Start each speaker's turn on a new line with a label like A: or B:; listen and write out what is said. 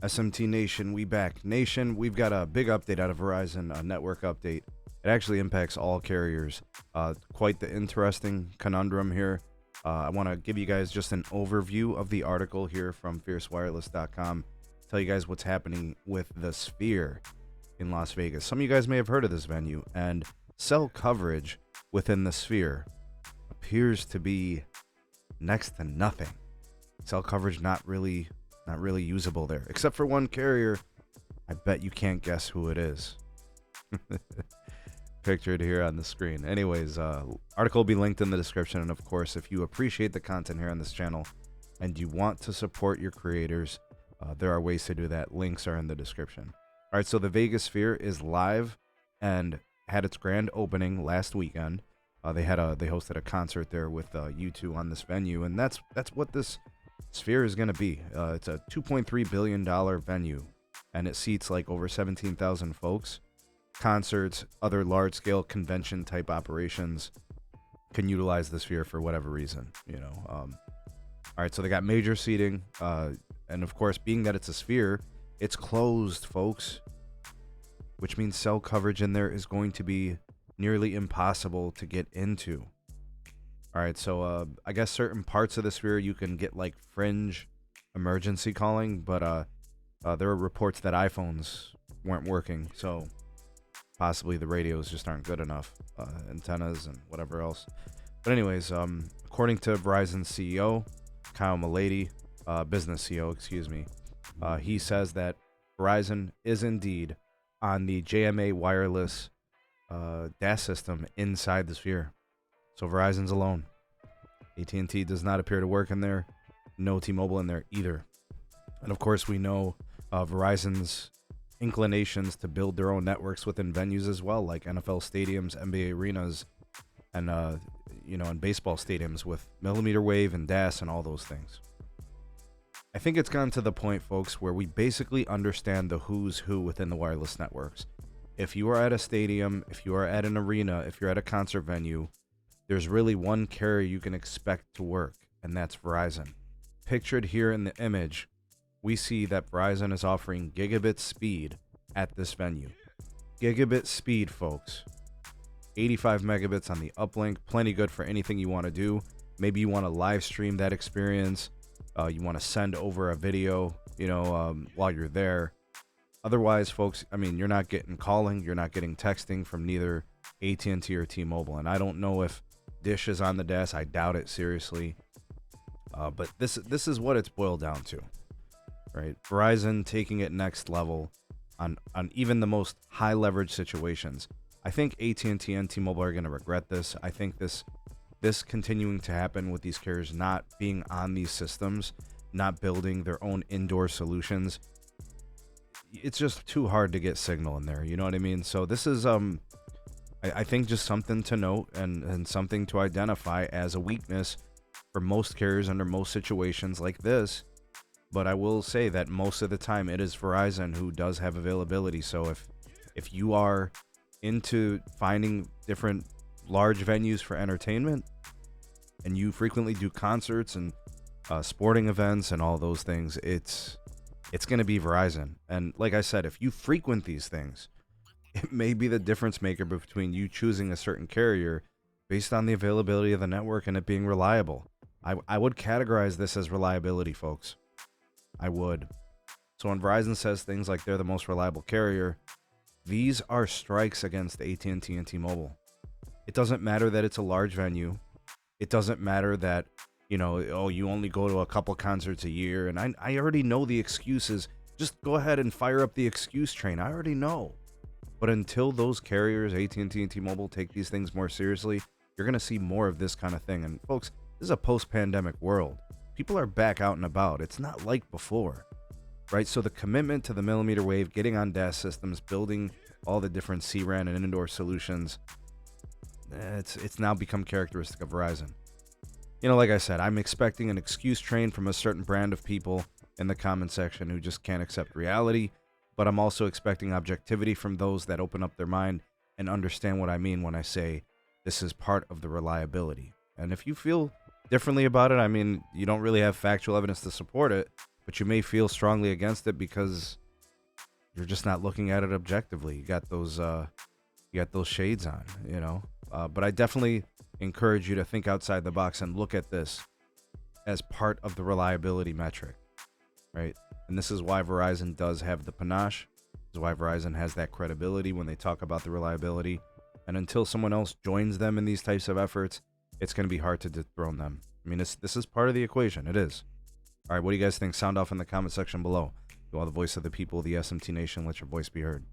A: SMT Nation, we back. Nation, we've got a big update out of Verizon, a network update. It actually impacts all carriers. Quite the interesting conundrum here. I want to give you guys just an overview of the article here from fiercewireless.com. Tell you guys what's happening with the Sphere in Las Vegas. Some of you guys may have heard of this venue, and cell coverage within the Sphere appears to be next to nothing. Cell coverage not really usable there, except for one carrier. I bet you can't guess who it is. Pictured here on the screen. Anyways, article will be linked in the description, and of course, if you appreciate the content here on this channel and you want to support your creators, there are ways to do that. Links are in the description. All right, so the Vegas Sphere is live and had its grand opening last weekend. They hosted a concert there with U2 on this venue, and that's what this Sphere is going to be. It's a $2.3 billion venue, and it seats like over 17,000 folks. Concerts, other large-scale convention-type operations can utilize the Sphere for whatever reason, you know. All right, so they got major seating, and of course, being that it's a Sphere, it's closed, folks, which means cell coverage in there is going to be nearly impossible to get into. All right, so I guess certain parts of the Sphere you can get like fringe emergency calling, but there are reports that iPhones weren't working, so possibly the radios just aren't good enough, antennas and whatever else. But anyways, according to Verizon's CEO, Kyle Malady, business CEO, excuse me, he says that Verizon is indeed on the JMA wireless DAS system inside the Sphere. So Verizon's alone. AT&T does not appear to work in there. No T-Mobile in there either. And of course, we know Verizon's inclinations to build their own networks within venues as well, like NFL stadiums, NBA arenas, and and baseball stadiums with mmWave and DAS and all those things. I think it's gotten to the point, folks, where we basically understand the who's who within the wireless networks. If you are at a stadium, if you are at an arena, if you're at a concert venue, there's really one carrier you can expect to work, and that's Verizon. Pictured here in the image, we see that Verizon is offering gigabit speed at this venue. Gigabit speed, folks. 85 megabits on the uplink, plenty good for anything you want to do. Maybe you want to live stream that experience. You want to send over a video, while you're there. Otherwise, folks, I mean, you're not getting calling, you're not getting texting from neither AT&T or T-Mobile. And I don't know if Dish is on the DAS. I doubt it, seriously. But this is what it's boiled down to, right? Verizon taking it next level on even the most high leverage situations. I think AT&T and T-Mobile are going to regret this. I think this continuing to happen with these carriers not being on these systems, not building their own indoor solutions, it's just too hard to get signal in there. You know what I mean? So this is, I think, just something to note and something to identify as a weakness for most carriers under most situations like this. But I will say that most of the time it is Verizon who does have availability. So if you are into finding different large venues for entertainment and you frequently do concerts and sporting events and all those things, it's going to be Verizon. And like I said, if you frequent these things, it may be the difference maker between you choosing a certain carrier based on the availability of the network and it being reliable. I would categorize this as reliability, folks. I would. So when Verizon says things like they're the most reliable carrier, these are strikes against AT&T and T-Mobile. It doesn't matter that it's a large venue. It doesn't matter that, you only go to a couple concerts a year. And I already know the excuses. Just go ahead and fire up the excuse train. I already know. But until those carriers, AT&T and T-Mobile, take these things more seriously, you're going to see more of this kind of thing. And folks, this is a post-pandemic world. People are back out and about. It's not like before, right? So the commitment to the mmWave, getting on DAS systems, building all the different CRAN and indoor solutions, it's now become characteristic of Verizon. Like I said, I'm expecting an excuse train from a certain brand of people in the comment section who just can't accept reality, but I'm also expecting objectivity from those that open up their mind and understand what I mean when I say this is part of the reliability. And if you feel differently about it, I mean, you don't really have factual evidence to support it, but you may feel strongly against it because you're just not looking at it objectively. You got those shades on, you know. But I definitely encourage you to think outside the box and look at this as part of the reliability metric, right? And this is why Verizon does have the panache. This is why Verizon has that credibility when they talk about the reliability. And until someone else joins them in these types of efforts, it's going to be hard to dethrone them. I mean, this is part of the equation. It is. All right, what do you guys think? Sound off in the comment section below. You are the voice of the people, the SMT Nation. Let your voice be heard.